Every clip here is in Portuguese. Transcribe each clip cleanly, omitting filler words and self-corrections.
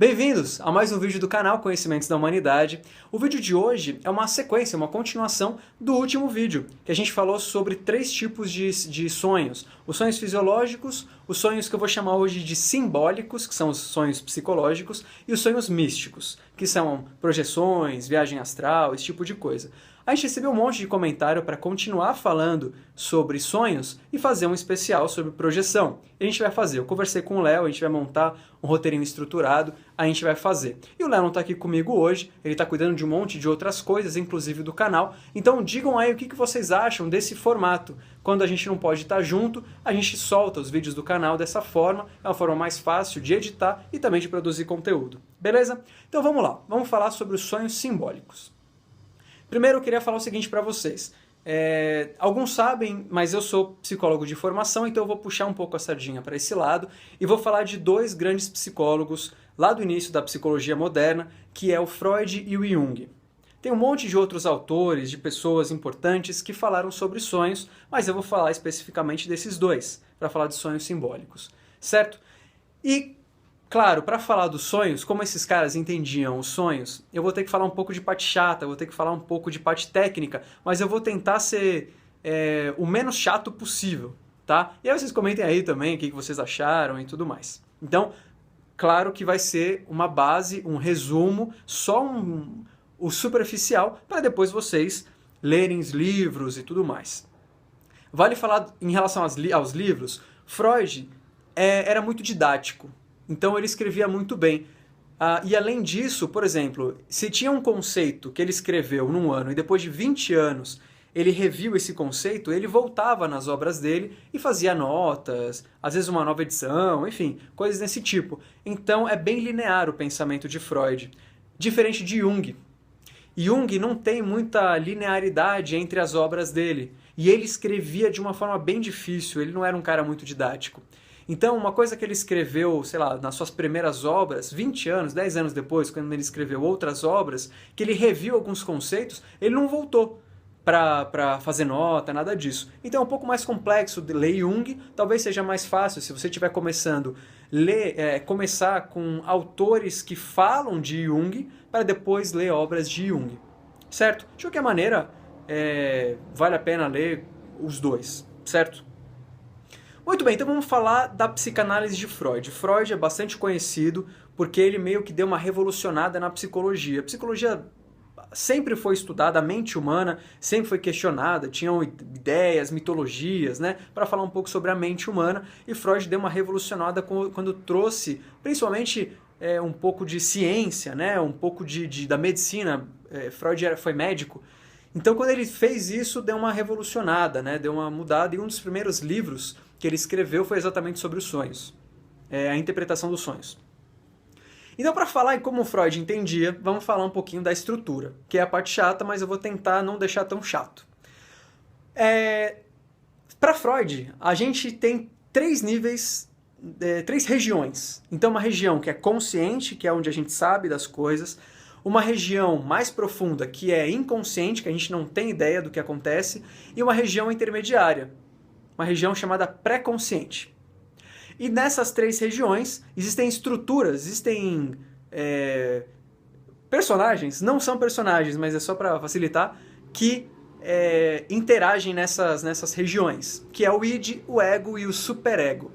Bem-vindos a mais um vídeo do canal Conhecimentos da Humanidade. O vídeo de hoje é uma sequência, uma continuação do último vídeo, que a gente falou sobre 3 tipos de sonhos. Os sonhos fisiológicos, os sonhos que eu vou chamar hoje de simbólicos, que são os sonhos psicológicos, e os sonhos místicos, que são projeções, viagem astral, esse tipo de coisa. A gente recebeu um monte de comentário para continuar falando sobre sonhos e fazer um especial sobre projeção. E a gente vai fazer. Eu conversei com o Léo, a gente vai montar um roteirinho estruturado, a gente vai fazer. E o Léo não está aqui comigo hoje, ele está cuidando de um monte de outras coisas, inclusive do canal. Então digam aí o que vocês acham desse formato. Quando a gente não pode estar junto, a gente solta os vídeos do canal dessa forma, é uma forma mais fácil de editar e também de produzir conteúdo. Beleza? Então vamos lá, vamos falar sobre os sonhos simbólicos. Primeiro eu queria falar o seguinte para vocês. Alguns sabem, mas eu sou psicólogo de formação, então eu vou puxar um pouco a sardinha para esse lado e vou falar de 2 grandes psicólogos lá do início da psicologia moderna, que é o Freud e o Jung. Tem um monte de outros autores, de pessoas importantes que falaram sobre sonhos, mas eu vou falar especificamente desses 2, para falar de sonhos simbólicos, certo? E claro, para falar dos sonhos, como esses caras entendiam os sonhos, eu vou ter que falar um pouco de parte chata, eu vou ter que falar um pouco de parte técnica, mas eu vou tentar ser o menos chato possível, tá? E aí vocês comentem aí também o que vocês acharam e tudo mais. Então, claro que vai ser uma base, um resumo, só o superficial, para depois vocês lerem os livros e tudo mais. Vale falar em relação aos livros, Freud era muito didático. Então ele escrevia muito bem. E além disso, por exemplo, se tinha um conceito que ele escreveu num ano e depois de 20 anos ele reviu esse conceito, ele voltava nas obras dele e fazia notas, às vezes uma nova edição, enfim, coisas desse tipo. Então é bem linear o pensamento de Freud, diferente de Jung. Jung não tem muita linearidade entre as obras dele, e ele escrevia de uma forma bem difícil, ele não era um cara muito didático. Então, uma coisa que ele escreveu, sei lá, nas suas primeiras obras, 20 anos, 10 anos depois, quando ele escreveu outras obras, que ele reviu alguns conceitos, ele não voltou para fazer nota, nada disso. Então é um pouco mais complexo de ler Jung, talvez seja mais fácil, se você estiver começando, começar com autores que falam de Jung, para depois ler obras de Jung. Certo? De qualquer maneira, vale a pena ler os 2, certo? Muito bem, então vamos falar da psicanálise de Freud. Freud é bastante conhecido porque ele meio que deu uma revolucionada na psicologia. A psicologia sempre foi estudada, a mente humana sempre foi questionada, tinham ideias, mitologias, né, para falar um pouco sobre a mente humana, e Freud deu uma revolucionada quando trouxe, principalmente, um pouco de ciência, né, um pouco da medicina. Freud foi médico. Então, quando ele fez isso, deu uma revolucionada, né? Deu uma mudada, e um dos primeiros livros que ele escreveu foi exatamente sobre os sonhos, a interpretação dos sonhos. Então, para falar em como Freud entendia, vamos falar um pouquinho da estrutura, que é a parte chata, mas eu vou tentar não deixar tão chato. Para Freud, a gente tem 3 níveis, 3 regiões. Então, uma região que é consciente, que é onde a gente sabe das coisas, uma região mais profunda, que é inconsciente, que a gente não tem ideia do que acontece, e uma região intermediária, uma região chamada pré-consciente. E nessas 3 regiões existem estruturas, existem personagens, não são personagens, mas é só para facilitar, que interagem nessas regiões, que é o id, o ego e o superego.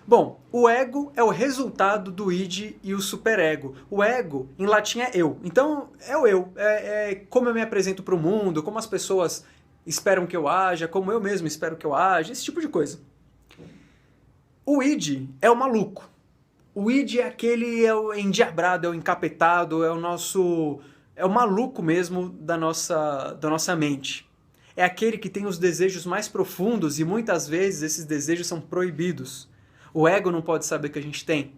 Bom, o ego é o resultado do id e o superego. O ego, em latim, é eu. Então, é o eu. É como eu me apresento para o mundo, como as pessoas esperam que eu haja, como eu mesmo espero que eu haja, esse tipo de coisa. O id é o maluco. O id é aquele endiabrado, é o encapetado, é o maluco mesmo da nossa mente. É aquele que tem os desejos mais profundos e muitas vezes esses desejos são proibidos. O ego não pode saber que a gente tem,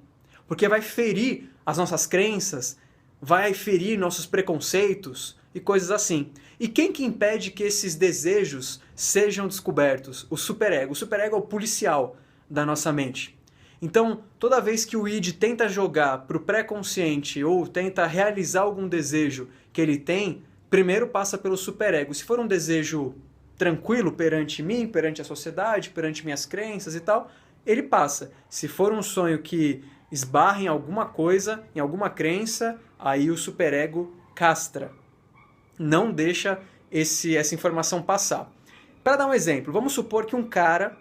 porque vai ferir as nossas crenças, vai ferir nossos preconceitos e coisas assim. E quem que impede que esses desejos sejam descobertos? O superego. O superego é o policial da nossa mente. Então, toda vez que o id tenta jogar para o pré-consciente ou tenta realizar algum desejo que ele tem, primeiro passa pelo superego. Se for um desejo tranquilo perante mim, perante a sociedade, perante minhas crenças e tal, ele passa. Se for um sonho que esbarra em alguma coisa, em alguma crença, aí o superego castra. Não deixa essa informação passar. Para dar um exemplo, vamos supor que um cara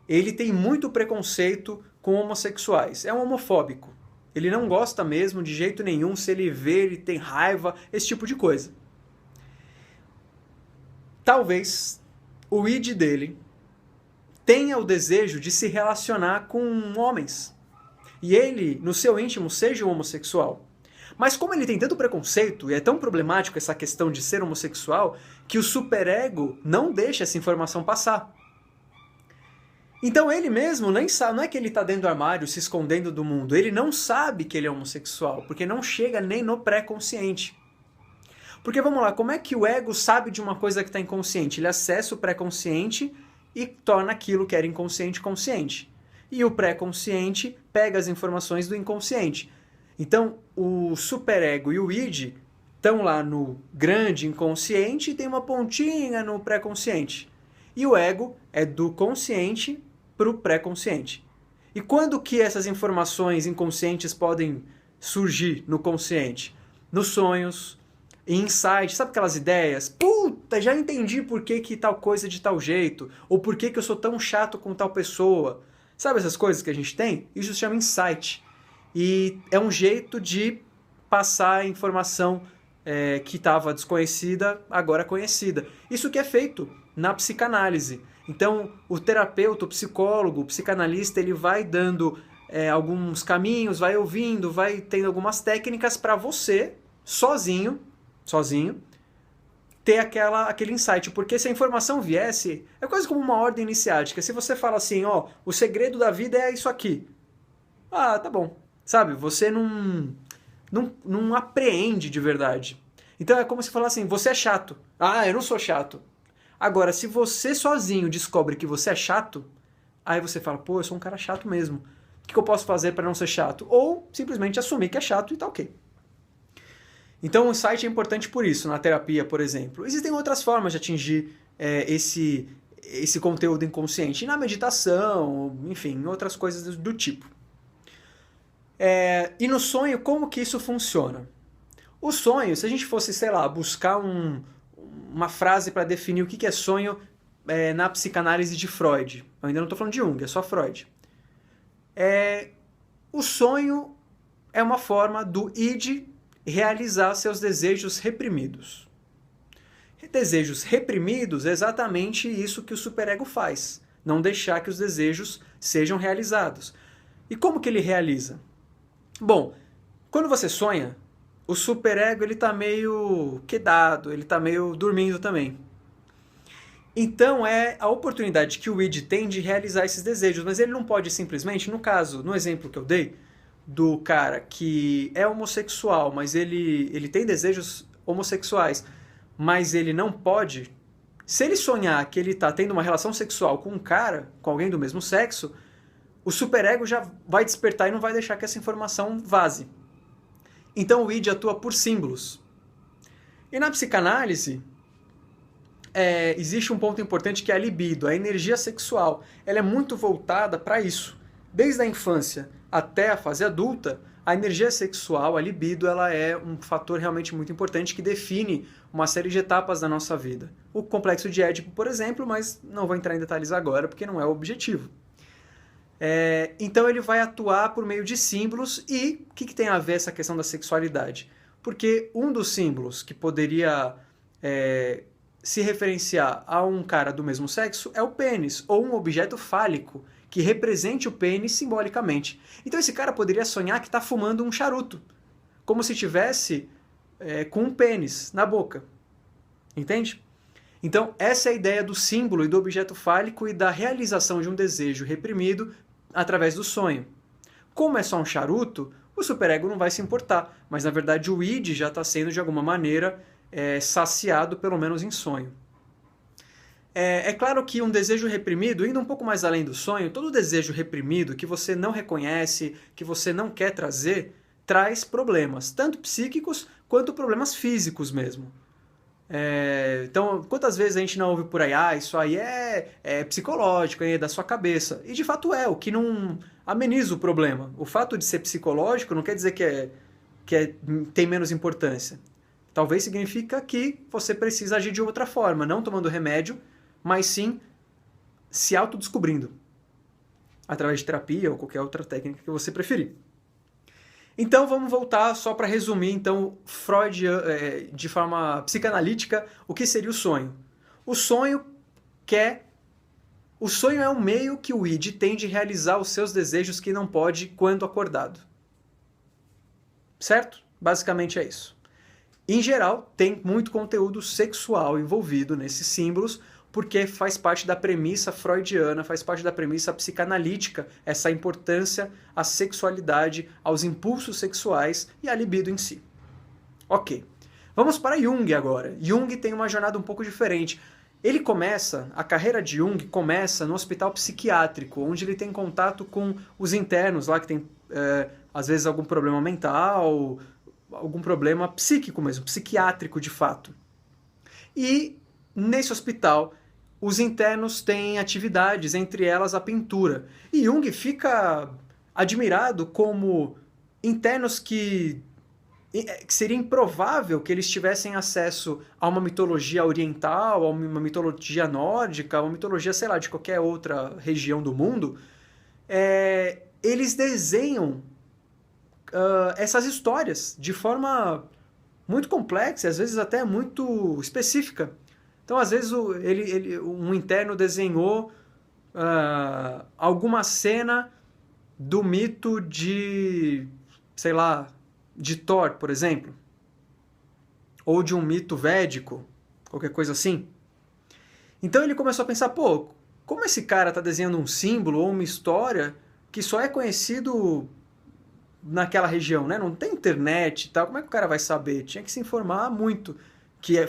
ele tem muito preconceito com homossexuais, é um homofóbico. Ele não gosta mesmo de jeito nenhum, se ele vê, ele tem raiva, esse tipo de coisa. Talvez o id dele tenha o desejo de se relacionar com homens. E ele, no seu íntimo, seja um homossexual. Mas como ele tem tanto preconceito, e é tão problemático essa questão de ser homossexual, que o superego não deixa essa informação passar. Então ele mesmo nem sabe, não é que ele está dentro do armário se escondendo do mundo, ele não sabe que ele é homossexual, porque não chega nem no pré-consciente. Porque vamos lá, como é que o ego sabe de uma coisa que está inconsciente? Ele acessa o pré-consciente e torna aquilo que era inconsciente consciente. E o pré-consciente pega as informações do inconsciente. Então o superego e o id estão lá no grande inconsciente e tem uma pontinha no pré-consciente. E o ego é do consciente para o pré-consciente. E quando que essas informações inconscientes podem surgir no consciente? Nos sonhos, em insights, sabe aquelas ideias? Puta, já entendi por que tal coisa é de tal jeito, ou por que eu sou tão chato com tal pessoa. Sabe essas coisas que a gente tem? Isso se chama insight. E é um jeito de passar a informação que estava desconhecida, agora conhecida. Isso que é feito na psicanálise. Então, o terapeuta, o psicólogo, o psicanalista, ele vai dando alguns caminhos, vai ouvindo, vai tendo algumas técnicas para você, sozinho, ter aquele insight. Porque se a informação viesse, é quase como uma ordem iniciática. Se você fala assim, ó, o segredo da vida é isso aqui. Ah, tá bom. Sabe, você não apreende de verdade. Então é como se falar assim, você é chato. Ah, eu não sou chato. Agora, se você sozinho descobre que você é chato, aí você fala, pô, eu sou um cara chato mesmo. O que eu posso fazer para não ser chato? Ou simplesmente assumir que é chato e tá ok. Então o insight é importante por isso, na terapia, por exemplo. Existem outras formas de atingir esse conteúdo inconsciente. Na meditação, enfim, outras coisas do tipo. E no sonho, como que isso funciona? O sonho, se a gente fosse, sei lá, buscar uma frase para definir o que é sonho na psicanálise de Freud. Eu ainda não estou falando de Jung, é só Freud. O sonho é uma forma do id realizar seus desejos reprimidos. Desejos reprimidos é exatamente isso que o superego faz. Não deixar que os desejos sejam realizados. E como que ele realiza? Bom, quando você sonha, o superego ele está meio quedado, ele está meio dormindo também. Então é a oportunidade que o id tem de realizar esses desejos, mas ele não pode simplesmente, no exemplo que eu dei, do cara que é homossexual, mas ele tem desejos homossexuais, mas ele não pode, se ele sonhar que ele está tendo uma relação sexual com um cara, com alguém do mesmo sexo, o superego já vai despertar e não vai deixar que essa informação vaze. Então o id atua por símbolos. E na psicanálise, existe um ponto importante que é a libido, a energia sexual. Ela é muito voltada para isso. Desde a infância até a fase adulta, a energia sexual, a libido, ela é um fator realmente muito importante que define uma série de etapas da nossa vida. O complexo de Édipo, por exemplo, mas não vou entrar em detalhes agora porque não é o objetivo. Então ele vai atuar por meio de símbolos. E o que tem a ver essa questão da sexualidade? Porque um dos símbolos que poderia se referenciar a um cara do mesmo sexo é o pênis, ou um objeto fálico que represente o pênis simbolicamente. Então esse cara poderia sonhar que está fumando um charuto, como se tivesse com um pênis na boca. Entende? Então essa é a ideia do símbolo e do objeto fálico e da realização de um desejo reprimido através do sonho. Como é só um charuto, o superego não vai se importar, mas na verdade o id já está sendo de alguma maneira saciado, pelo menos em sonho. É claro que um desejo reprimido, indo um pouco mais além do sonho, todo desejo reprimido que você não reconhece, que você não quer trazer, traz problemas, tanto psíquicos quanto problemas físicos mesmo. Então, quantas vezes a gente não ouve por aí, isso aí é psicológico, é da sua cabeça. E de fato é, o que não ameniza o problema. O fato de ser psicológico não quer dizer tem menos importância. Talvez significa que você precisa agir de outra forma, não tomando remédio, mas sim se autodescobrindo, através de terapia ou qualquer outra técnica que você preferir. Então vamos voltar só para resumir, então, Freud, de forma psicanalítica, o que seria o sonho. O sonho é um meio que o id tem de realizar os seus desejos que não pode quando acordado. Certo? Basicamente é isso. Em geral, tem muito conteúdo sexual envolvido nesses símbolos, porque faz parte da premissa freudiana, faz parte da premissa psicanalítica, essa importância à sexualidade, aos impulsos sexuais e à libido em si. Ok. Vamos para Jung agora. Jung tem uma jornada um pouco diferente. A carreira de Jung começa no hospital psiquiátrico, onde ele tem contato com os internos lá que tem, às vezes, algum problema mental, algum problema psíquico mesmo, psiquiátrico de fato. E nesse hospital, os internos têm atividades, entre elas a pintura. E Jung fica admirado como internos que seria improvável que eles tivessem acesso a uma mitologia oriental, a uma mitologia nórdica, a uma mitologia, sei lá, de qualquer outra região do mundo. Eles desenham essas histórias de forma muito complexa, às vezes até muito específica. Então, às vezes, um interno desenhou alguma cena do mito de, sei lá, de Thor, por exemplo. Ou de um mito védico, qualquer coisa assim. Então ele começou a pensar, como esse cara está desenhando um símbolo ou uma história que só é conhecido naquela região, né? Não tem internet e tal, como é que o cara vai saber? Tinha que se informar muito.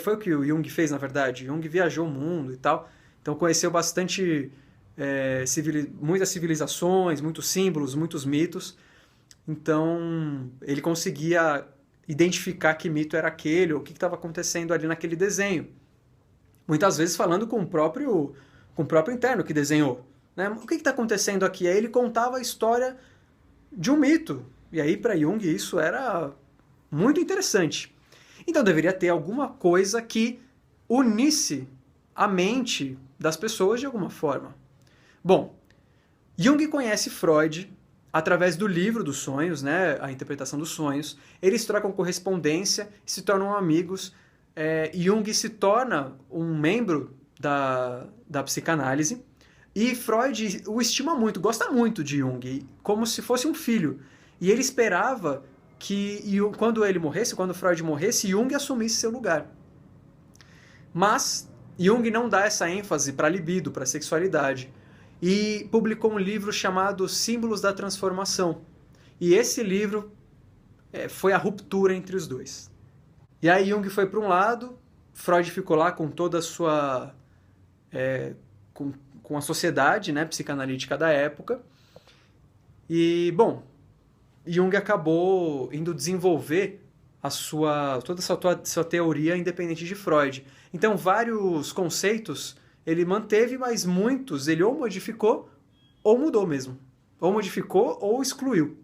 Foi o que o Jung fez, na verdade. Jung viajou o mundo e tal, então conheceu bastante muitas civilizações, muitos símbolos, muitos mitos. Então ele conseguia identificar que mito era aquele, ou o que estava acontecendo ali naquele desenho. Muitas vezes falando com o próprio interno que desenhou. Né? O que está acontecendo aqui? Aí ele contava a história de um mito. E aí, para Jung, isso era muito interessante. Então deveria ter alguma coisa que unisse a mente das pessoas de alguma forma. Bom, Jung conhece Freud através do livro dos sonhos, né, a interpretação dos sonhos. Eles trocam correspondência, se tornam amigos. Jung se torna um membro da psicanálise. E Freud o estima muito, gosta muito de Jung, como se fosse um filho. E ele esperava que quando Freud morresse, Jung assumisse seu lugar. Mas Jung não dá essa ênfase para a libido, para a sexualidade. E publicou um livro chamado Símbolos da Transformação. E esse livro foi a ruptura entre os dois. E aí Jung foi para um lado, Freud ficou lá com toda a sua... com a sociedade, né, psicanalítica da época. E, bom, Jung acabou indo desenvolver toda a sua teoria independente de Freud. Então, vários conceitos ele manteve, mas muitos ele ou modificou ou mudou mesmo. Ou modificou ou excluiu.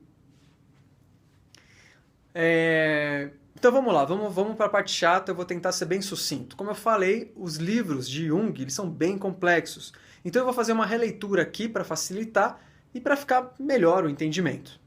Então vamos lá, vamos para a parte chata, eu vou tentar ser bem sucinto. Como eu falei, os livros de Jung eles são bem complexos. Então eu vou fazer uma releitura aqui para facilitar e para ficar melhor o entendimento.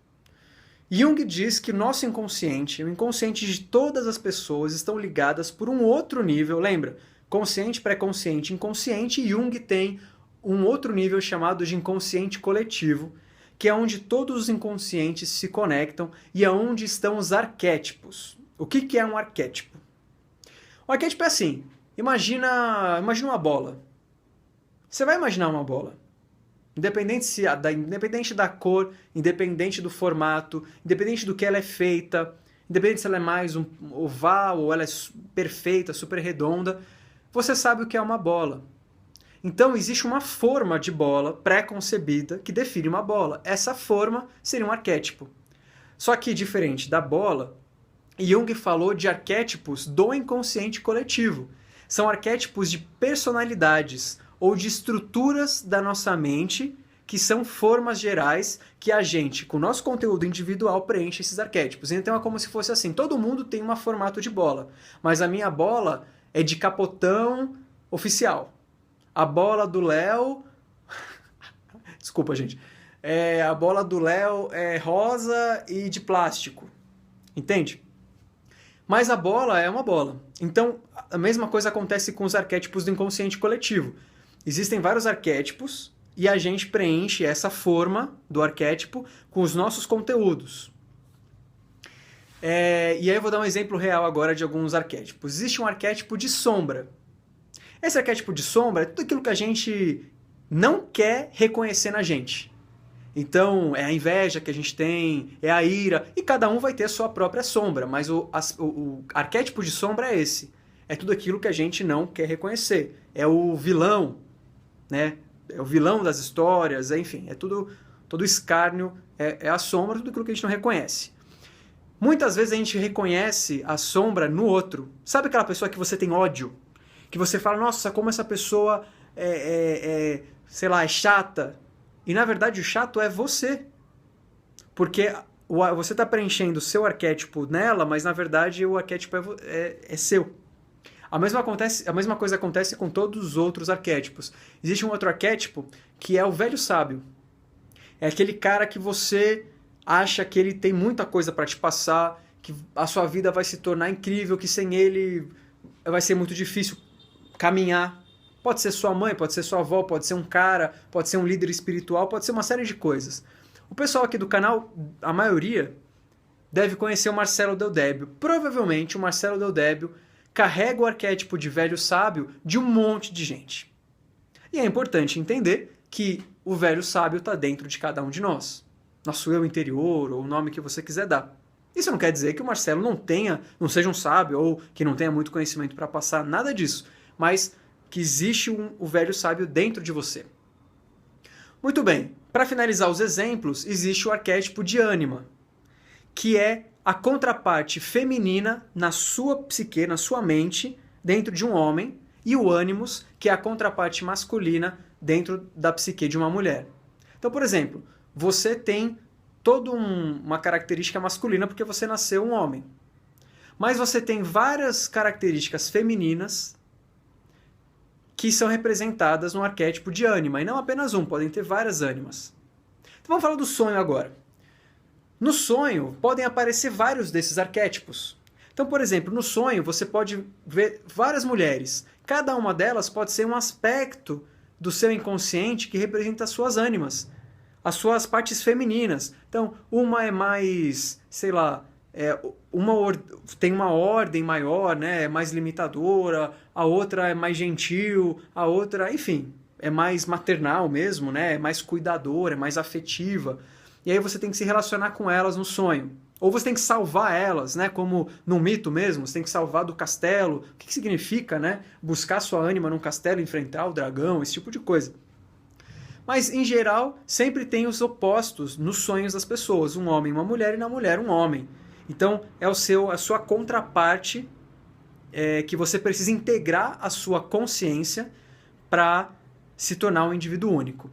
Jung diz que nosso inconsciente, o inconsciente de todas as pessoas, estão ligadas por um outro nível, lembra? Consciente, pré-consciente, inconsciente, e Jung tem um outro nível chamado de inconsciente coletivo, que é onde todos os inconscientes se conectam e é onde estão os arquétipos. O que é um arquétipo? O arquétipo é assim, imagina uma bola. Você vai imaginar uma bola. Independente da cor, independente do formato, independente do que ela é feita, independente se ela é mais um oval ou ela é perfeita, super redonda, você sabe o que é uma bola. Então existe uma forma de bola pré-concebida que define uma bola. Essa forma seria um arquétipo. Só que diferente da bola, Jung falou de arquétipos do inconsciente coletivo. São arquétipos de personalidades ou de estruturas da nossa mente que são formas gerais que a gente, com o nosso conteúdo individual, preenche esses arquétipos. Então é como se fosse assim, todo mundo tem um formato de bola, mas a minha bola é de capotão oficial. A bola do Léo... Desculpa, gente. A bola do Léo é rosa e de plástico. Entende? Mas a bola é uma bola. Então, a mesma coisa acontece com os arquétipos do inconsciente coletivo. Existem vários arquétipos e a gente preenche essa forma do arquétipo com os nossos conteúdos. E aí eu vou dar um exemplo real agora de alguns arquétipos. Existe um arquétipo de sombra. Esse arquétipo de sombra é tudo aquilo que a gente não quer reconhecer na gente. Então, é a inveja que a gente tem, é a ira, e cada um vai ter a sua própria sombra, mas o arquétipo de sombra é esse. É tudo aquilo que a gente não quer reconhecer. É o vilão, né? É o vilão das histórias, enfim, é tudo, todo escárnio, é a sombra, tudo aquilo que a gente não reconhece. Muitas vezes a gente reconhece a sombra no outro. Sabe aquela pessoa que você tem ódio? Que você fala, nossa, como essa pessoa sei lá, é chata. E na verdade o chato é você. Porque você está preenchendo o seu arquétipo nela, mas na verdade o arquétipo é seu. A mesma coisa acontece com todos os outros arquétipos. Existe um outro arquétipo que é o velho sábio. É aquele cara que você acha que ele tem muita coisa para te passar, que a sua vida vai se tornar incrível, que sem ele vai ser muito difícil caminhar. Pode ser sua mãe, pode ser sua avó, pode ser um cara, pode ser um líder espiritual, pode ser uma série de coisas. O pessoal aqui do canal, a maioria, deve conhecer o Marcelo Del Débio. Provavelmente o Marcelo Del Débio carrega o arquétipo de velho sábio de um monte de gente. E é importante entender que o velho sábio está dentro de cada um de nós. Nosso eu interior, ou o nome que você quiser dar. Isso não quer dizer que o Marcelo não seja um sábio, ou que não tenha muito conhecimento para passar, nada disso. Mas que existe o velho sábio dentro de você. Muito bem, para finalizar os exemplos, existe o arquétipo de ânima, que é a contraparte feminina na sua psique, na sua mente, dentro de um homem, e o ânimos, que é a contraparte masculina dentro da psique de uma mulher. Então, por exemplo, você tem toda uma característica masculina porque você nasceu um homem. Mas você tem várias características femininas que são representadas no arquétipo de ânima, e não apenas um, podem ter várias ânimas. Então vamos falar do sonho agora. No sonho podem aparecer vários desses arquétipos. Então, por exemplo, no sonho você pode ver várias mulheres. Cada uma delas pode ser um aspecto do seu inconsciente que representa as suas ânimas, as suas partes femininas. Então, uma é mais, sei lá, tem uma ordem maior, né, é mais limitadora, a outra é mais gentil, a outra, enfim, é mais maternal mesmo, né, é mais cuidadora, é mais afetiva. E aí você tem que se relacionar com elas no sonho. Ou você tem que salvar elas, né, como no mito mesmo, você tem que salvar do castelo. O que significa, né, buscar sua ânima num castelo, enfrentar o dragão, esse tipo de coisa. Mas, em geral, sempre tem os opostos nos sonhos das pessoas. Um homem, uma mulher, e na mulher, um homem. Então, é a sua contraparte que você precisa integrar a sua consciência para se tornar um indivíduo único.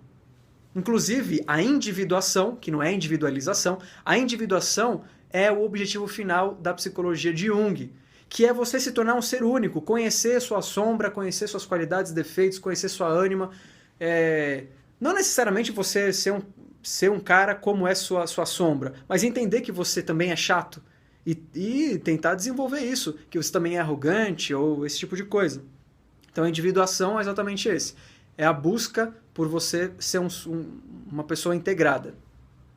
Inclusive, a individuação, que não é individualização, a individuação é o objetivo final da psicologia de Jung, que é você se tornar um ser único, conhecer sua sombra, conhecer suas qualidades e defeitos, conhecer sua ânima. Não necessariamente você ser um cara como é sua sombra, mas entender que você também é chato e tentar desenvolver isso, que você também é arrogante ou esse tipo de coisa. Então a individuação é exatamente esse. É a busca por você ser uma pessoa integrada,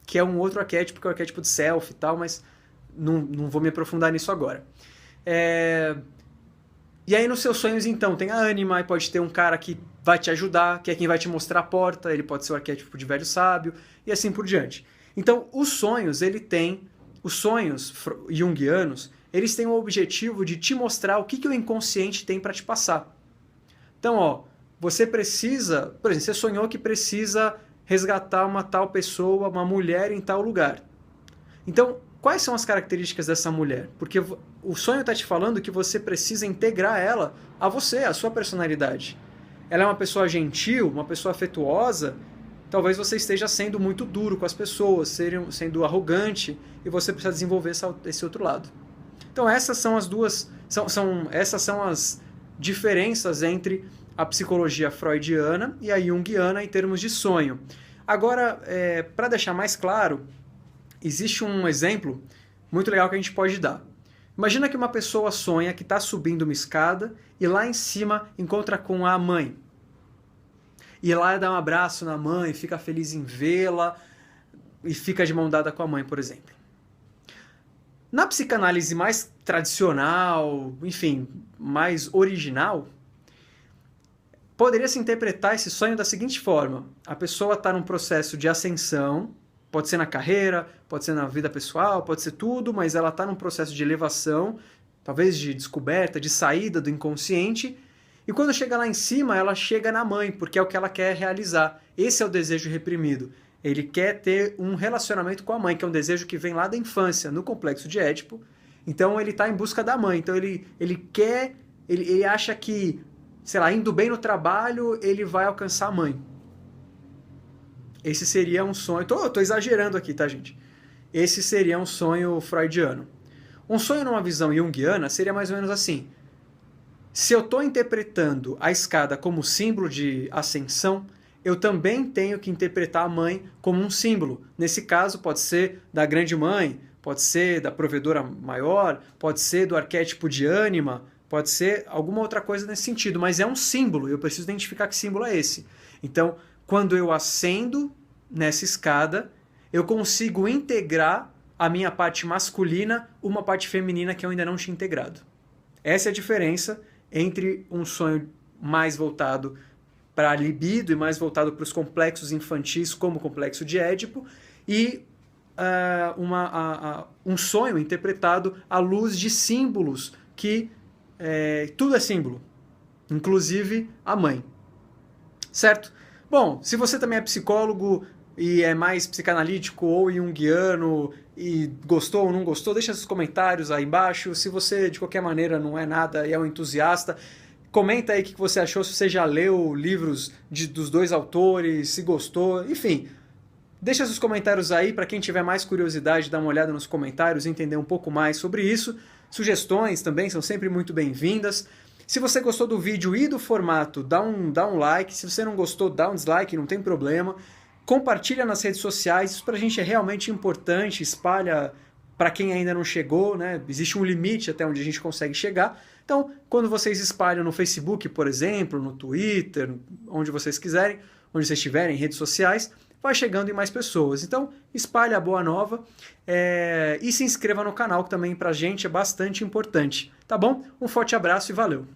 que é um outro arquétipo, que é o arquétipo de self e tal, mas não vou me aprofundar nisso agora. E aí nos seus sonhos, então, tem a ânima, e pode ter um cara que vai te ajudar, que é quem vai te mostrar a porta, ele pode ser o arquétipo de velho sábio, e assim por diante. Então, os sonhos junguianos, eles têm o objetivo de te mostrar o que o inconsciente tem para te passar. Então, você precisa, por exemplo, você sonhou que precisa resgatar uma tal pessoa, uma mulher em tal lugar. Então, quais são as características dessa mulher? Porque o sonho está te falando que você precisa integrar ela a você, a sua personalidade. Ela é uma pessoa gentil, uma pessoa afetuosa, talvez você esteja sendo muito duro com as pessoas, sendo arrogante, e você precisa desenvolver esse outro lado. Então essas são as duas, essas são as diferenças entre a psicologia freudiana e a junguiana em termos de sonho. Agora, para deixar mais claro, existe um exemplo muito legal que a gente pode dar. Imagina que uma pessoa sonha que está subindo uma escada e lá em cima encontra com a mãe. E lá dá um abraço na mãe, fica feliz em vê-la e fica de mão dada com a mãe, por exemplo. Na psicanálise mais tradicional, enfim, mais original, poderia se interpretar esse sonho da seguinte forma. A pessoa está num processo de ascensão, pode ser na carreira, pode ser na vida pessoal, pode ser tudo, mas ela está num processo de elevação, talvez de descoberta, de saída do inconsciente, e quando chega lá em cima, ela chega na mãe, porque é o que ela quer realizar. Esse é o desejo reprimido. Ele quer ter um relacionamento com a mãe, que é um desejo que vem lá da infância, no complexo de Édipo. Então ele está em busca da mãe. Então ele acha que, sei lá, indo bem no trabalho, ele vai alcançar a mãe. Esse seria um sonho... Tô exagerando aqui, tá, gente? Esse seria um sonho freudiano. Um sonho numa visão junguiana seria mais ou menos assim. Se eu estou interpretando a escada como símbolo de ascensão, eu também tenho que interpretar a mãe como um símbolo. Nesse caso, pode ser da grande mãe, pode ser da provedora maior, pode ser do arquétipo de ânima, pode ser alguma outra coisa nesse sentido, mas é um símbolo, eu preciso identificar que símbolo é esse. Então, quando eu ascendo nessa escada, eu consigo integrar a minha parte masculina, uma parte feminina que eu ainda não tinha integrado. Essa é a diferença entre um sonho mais voltado para a libido e mais voltado para os complexos infantis, como o complexo de Édipo, e um sonho interpretado à luz de símbolos, que tudo é símbolo, inclusive a mãe. Certo? Bom, se você também é psicólogo e é mais psicanalítico ou junguiano e gostou ou não gostou, deixa seus comentários aí embaixo. Se você, de qualquer maneira, não é nada e é um entusiasta, comenta aí o que você achou, se você já leu livros dos dois autores, se gostou, enfim. Deixa seus comentários aí para quem tiver mais curiosidade, dar uma olhada nos comentários e entender um pouco mais sobre isso. Sugestões também são sempre muito bem-vindas. Se você gostou do vídeo e do formato, dá um like. Se você não gostou, dá um dislike, não tem problema. Compartilha nas redes sociais, isso pra gente é realmente importante, espalha para quem ainda não chegou, né? Existe um limite até onde a gente consegue chegar. Então, quando vocês espalham no Facebook, por exemplo, no Twitter, onde vocês quiserem, onde vocês estiverem, em redes sociais, vai chegando em mais pessoas. Então, espalha a boa nova e se inscreva no canal, que também pra gente é bastante importante. Tá bom? Um forte abraço e valeu!